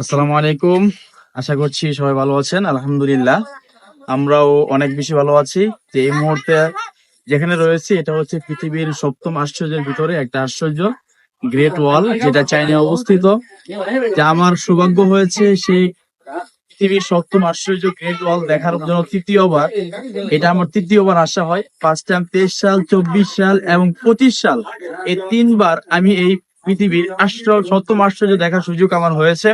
আসসালামু আলাইকুম। আশা করছি সবাই ভালো আছেন। আলহামদুলিল্লাহ আমরাও অনেক বেশি ভালো আছি। যে এই মুহূর্তে যেখানে রয়েছি এটা হচ্ছে পৃথিবীর সপ্তম আশ্চর্যের ভিতরে একটা আশ্চর্য, গ্রেট ওয়াল, যেটা চায়নায় অবস্থিত। যা আমার সৌভাগ্য হয়েছে সেই পৃথিবীর সপ্তম আশ্চর্য গ্রেট ওয়াল দেখার জন্য তৃতীয়বার। এটা আমার তৃতীয়বার আসা হয়। ফার্স্ট টাইম 23 সাল, 24 সাল এবং 25 সাল, এই তিনবার আমি এই পৃথিবীর সপ্তম আশ্চর্য দেখার সুযোগ আমার হয়েছে।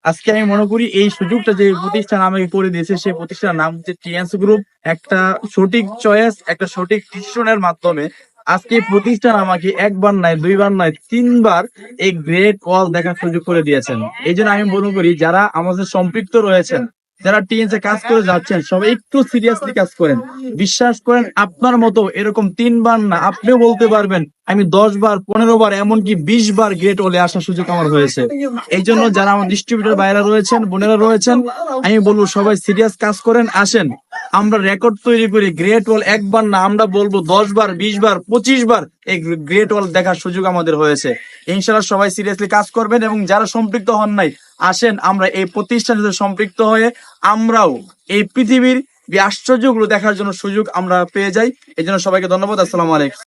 আজকে আমি মনে করি এই সুযোগটা যে প্রতিষ্ঠান আমাকে করে দিয়েছে সেই প্রতিষ্ঠানের নাম হচ্ছে টিএনসি গ্রুপ। একটা সঠিক চয়েস, একটা সঠিক ডিসিশনের মাধ্যমে আজকে এই প্রতিষ্ঠান আমাকে একবার নয়, দুইবার নয়, তিনবার এই গ্রেট ওয়াল দেখার সুযোগ করে দিয়েছেন। এই জন্য আমি মনে করি যারা আমাদের সম্পৃক্ত রয়েছেন, যারা টিএনসি কাজ করে যাচ্ছেন, সবাই একটু সিরিয়াসলি কাজ করেন। বিশ্বাস করেন আপনার মতো এরকম তিনবার না, আপনিও বলতে পারবেন আমি 10 বার, 15 বার, এমনকি 20 বার গ্রেট ওয়ালে আসার সুযোগ আমার হয়েছে। এই জন্য যারা আমার ডিস্ট্রিবিউটর ভাইরা রয়েছেন, বোনেরা রয়েছেন, আমি বলবো সবাই সিরিয়াস কাজ করেন। আসেন আমরা রেকর্ড তৈরি করি, গ্রেট ওয়াল একবার না, আমরা বলবো 10 বার, 20 বার, 25 বার এই গ্রেট ওয়াল দেখার সুযোগ আমাদের হয়েছে। ইনশাআল্লাহ সবাই সিরিয়াসলি কাজ করবেন এবং যারা সম্পৃক্ত হন নাই, আসেন আমরা এই প্রতিষ্ঠানের সাথে সম্পৃক্ত হয়ে আমরাও এই পৃথিবীর আশ্চর্যগুলো দেখার জন্য সুযোগ আমরা পেয়ে যাই। এই জন্য সবাইকে ধন্যবাদ। আসসালামু আলাইকুম।